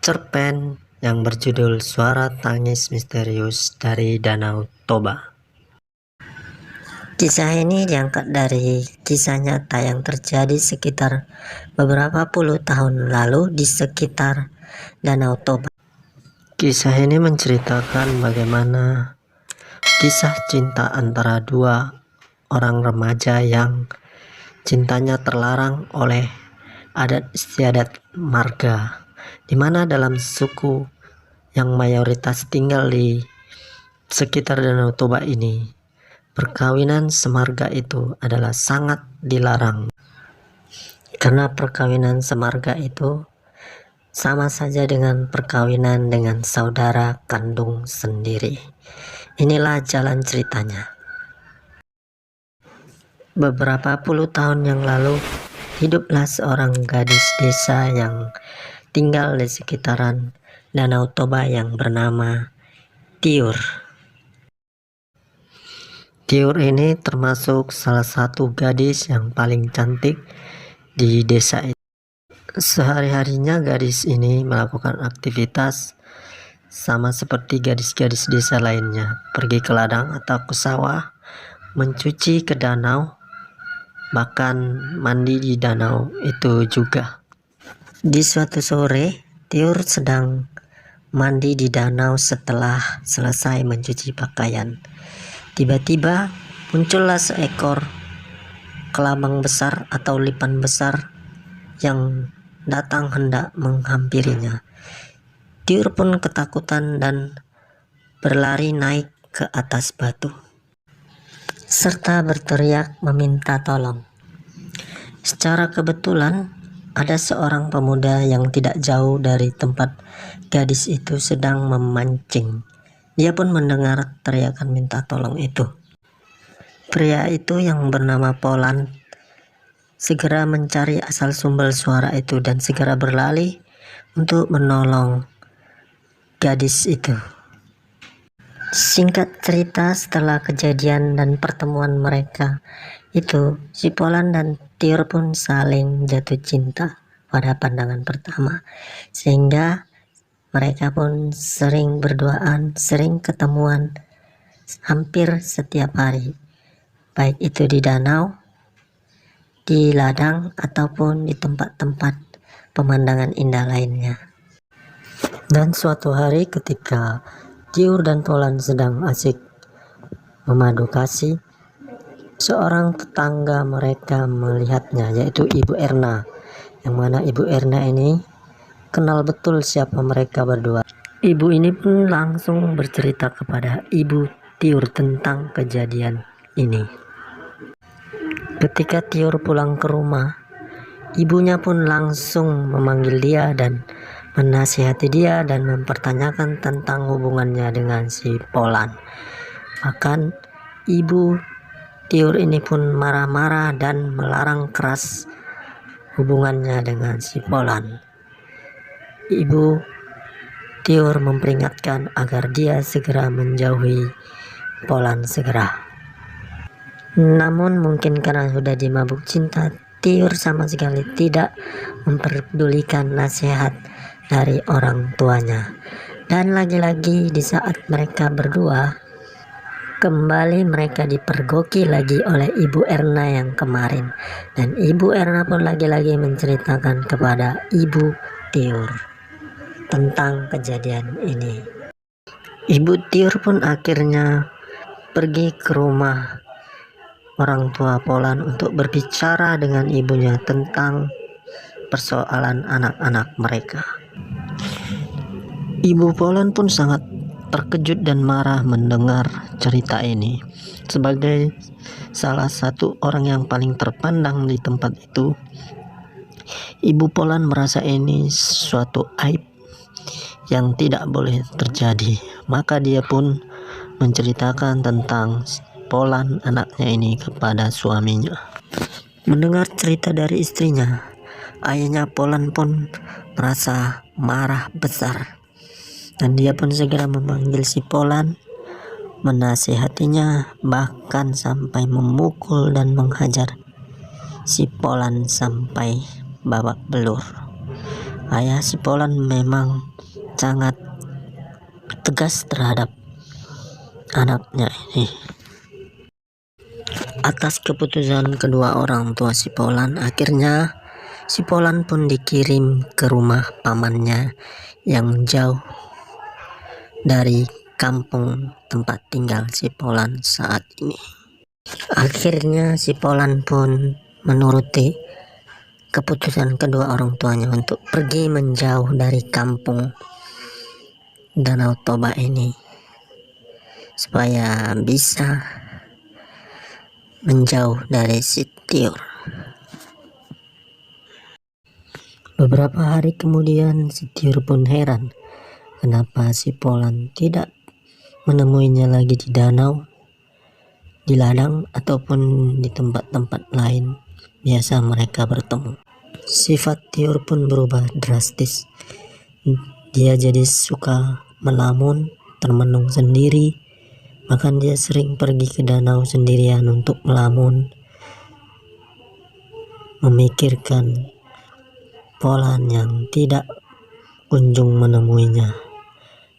Cerpen yang berjudul Suara Tangis Misterius dari Danau Toba. Kisah ini diangkat dari kisah nyata yang terjadi sekitar beberapa puluh tahun lalu di sekitar Danau Toba. Kisah ini menceritakan bagaimana kisah cinta antara dua orang remaja yang cintanya terlarang oleh adat istiadat marga, di mana dalam suku yang mayoritas tinggal di sekitar Danau Toba ini, perkawinan semarga itu adalah sangat dilarang. Karena perkawinan semarga itu sama saja dengan perkawinan dengan saudara kandung sendiri. Inilah jalan ceritanya. Beberapa puluh tahun yang lalu, hiduplah seorang gadis desa yang tinggal di sekitaran Danau Toba yang bernama Tiur. Tiur ini termasuk salah satu gadis yang paling cantik di desa itu. Sehari-harinya gadis ini melakukan aktivitas sama seperti gadis-gadis desa lainnya, pergi ke ladang atau ke sawah, mencuci ke danau, bahkan mandi di danau itu juga. Di suatu sore, Tiur sedang mandi di danau setelah selesai mencuci pakaian. Tiba-tiba muncullah seekor kelabang besar atau lipan besar yang datang hendak menghampirinya. Tiur pun ketakutan dan berlari naik ke atas batu, serta berteriak meminta tolong. Secara kebetulan, ada seorang pemuda yang tidak jauh dari tempat gadis itu sedang memancing. Dia pun mendengar teriakan minta tolong itu. Pria itu yang bernama Polan segera mencari asal sumber suara itu dan segera berlari untuk menolong gadis itu. Singkat cerita, setelah kejadian dan pertemuan mereka itu, si Polan dan Tiur pun saling jatuh cinta pada pandangan pertama, sehingga mereka pun sering berduaan, sering ketemuan hampir setiap hari, baik itu di danau, di ladang, ataupun di tempat-tempat pemandangan indah lainnya. Dan suatu hari ketika Tiur dan Polan sedang asik memadu kasih, seorang tetangga mereka melihatnya, yaitu Ibu Erna, yang mana Ibu Erna ini kenal betul siapa mereka berdua. Ibu ini pun langsung bercerita kepada Ibu Tiur tentang kejadian ini. Ketika Tiur pulang ke rumah, ibunya pun langsung memanggil dia dan menasihati dia dan mempertanyakan tentang hubungannya dengan si Polan. Bahkan Ibu Tiur ini pun marah-marah dan melarang keras hubungannya dengan si Polan. Ibu Tiur memperingatkan agar dia segera menjauhi Polan segera. Namun mungkin karena sudah dimabuk cinta, Tiur sama sekali tidak memperdulikan nasihat dari orang tuanya. Dan lagi-lagi di saat mereka berdua, kembali mereka dipergoki lagi oleh Ibu Erna yang kemarin. Dan Ibu Erna pun lagi-lagi menceritakan kepada Ibu Tiur tentang kejadian ini. Ibu Tiur pun akhirnya pergi ke rumah orang tua Polan untuk berbicara dengan ibunya tentang persoalan anak-anak mereka. Ibu Polan pun sangat terkejut dan marah mendengar cerita ini. Sebagai salah satu orang yang paling terpandang di tempat itu, Ibu Polan merasa ini suatu aib yang tidak boleh terjadi. Maka dia pun menceritakan tentang Polan anaknya ini kepada suaminya. Mendengar cerita dari istrinya, ayahnya Polan pun merasa marah besar. Dan dia pun segera memanggil si Polan, menasihatinya, bahkan sampai memukul dan menghajar si Polan sampai babak belur. Ayah si Polan memang sangat tegas terhadap anaknya ini. Atas keputusan kedua orang tua si Polan, akhirnya si Polan pun dikirim ke rumah pamannya yang jauh dari kampung tempat tinggal si Polan saat ini. Akhirnya si Polan pun menuruti keputusan kedua orang tuanya untuk pergi menjauh dari kampung Danau Toba ini supaya bisa menjauh dari si Tiur. Beberapa hari kemudian si Tiur pun heran kenapa si Polan tidak menemuinya lagi di danau, di ladang ataupun di tempat-tempat lain biasa mereka bertemu. Sifat Tiur pun berubah drastis. Dia jadi suka melamun, termenung sendiri. Bahkan dia sering pergi ke danau sendirian untuk melamun, memikirkan Polan yang tidak kunjung menemuinya.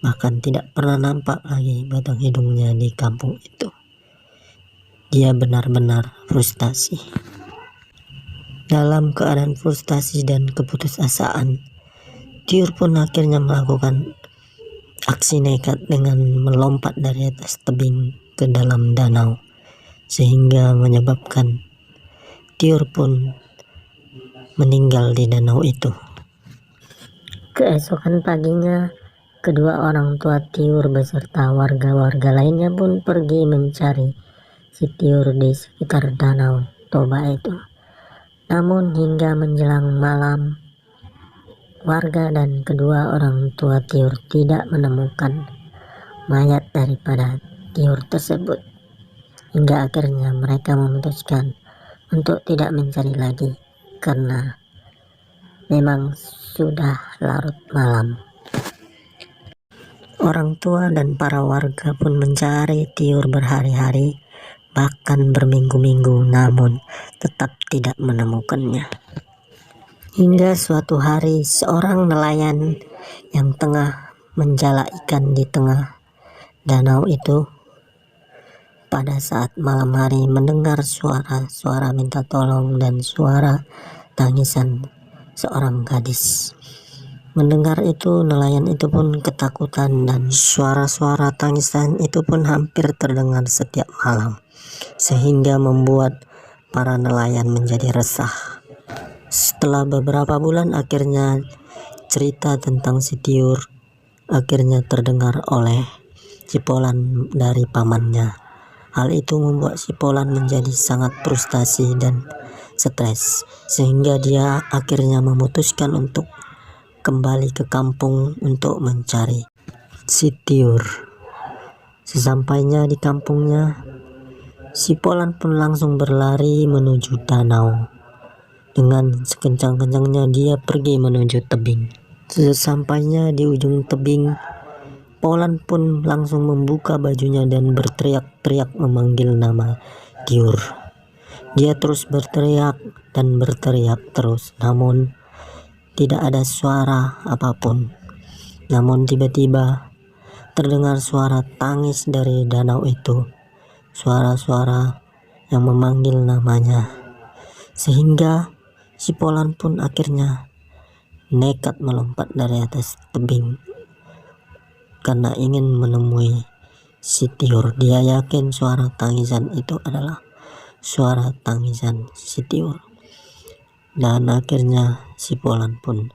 Bahkan tidak pernah nampak lagi batang hidungnya di kampung itu. Dia benar-benar frustasi. Dalam keadaan frustasi dan keputusasaan, Tiur pun akhirnya melakukan aksi nekat dengan melompat dari atas tebing ke dalam danau, sehingga menyebabkan Tiur pun meninggal di danau itu. Keesokan paginya, kedua orang tua Tiur beserta warga-warga lainnya pun pergi mencari si Tiur di sekitar danau Toba itu. Namun hingga menjelang malam, warga dan kedua orang tua Tiur tidak menemukan mayat daripada Tiur tersebut. Hingga akhirnya mereka memutuskan untuk tidak mencari lagi karena memang sudah larut malam. Orang tua dan para warga pun mencari Tiur berhari-hari, bahkan berminggu-minggu, namun tetap tidak menemukannya. Hingga suatu hari seorang nelayan yang tengah menjala ikan di tengah danau itu pada saat malam hari mendengar suara minta tolong dan suara tangisan seorang gadis. Mendengar itu, nelayan itu pun ketakutan dan suara-suara tangisan itu pun hampir terdengar setiap malam, sehingga membuat para nelayan menjadi resah. Setelah beberapa bulan, akhirnya cerita tentang si Tiur akhirnya terdengar oleh si Polan dari pamannya. Hal itu membuat si Polan menjadi sangat frustasi dan stres, sehingga dia akhirnya memutuskan untuk kembali ke kampung untuk mencari si Tiur. Sesampainya di kampungnya, si Polan pun langsung berlari menuju danau. Dengan sekencang-kencangnya dia pergi menuju tebing. Sesampainya di ujung tebing, Polan pun langsung membuka bajunya dan berteriak-teriak memanggil nama Tiur. Dia terus berteriak dan berteriak terus, namun tidak ada suara apapun. Namun tiba-tiba terdengar suara tangis dari danau itu, suara-suara yang memanggil namanya, sehingga si Polan pun akhirnya nekat melompat dari atas tebing karena ingin menemui si Tiur. Dia yakin suara tangisan itu adalah suara tangisan si Tiur. Dan akhirnya si Polan pun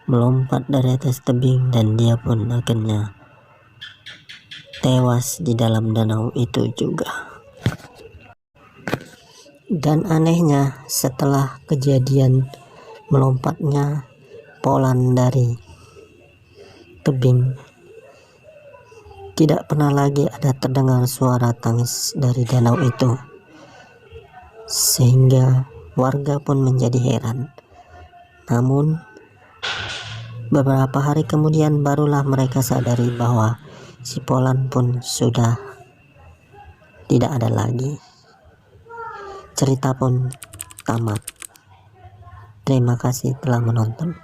melompat dari atas tebing dan dia pun akhirnya tewas di dalam danau itu juga. Dan anehnya, setelah kejadian melompatnya Polan dari tebing, tidak pernah lagi ada terdengar suara tangis dari danau itu, sehingga warga pun menjadi heran. Namun beberapa hari kemudian barulah mereka sadari bahwa si Polan pun sudah tidak ada lagi. Cerita pun tamat. Terima kasih telah menonton.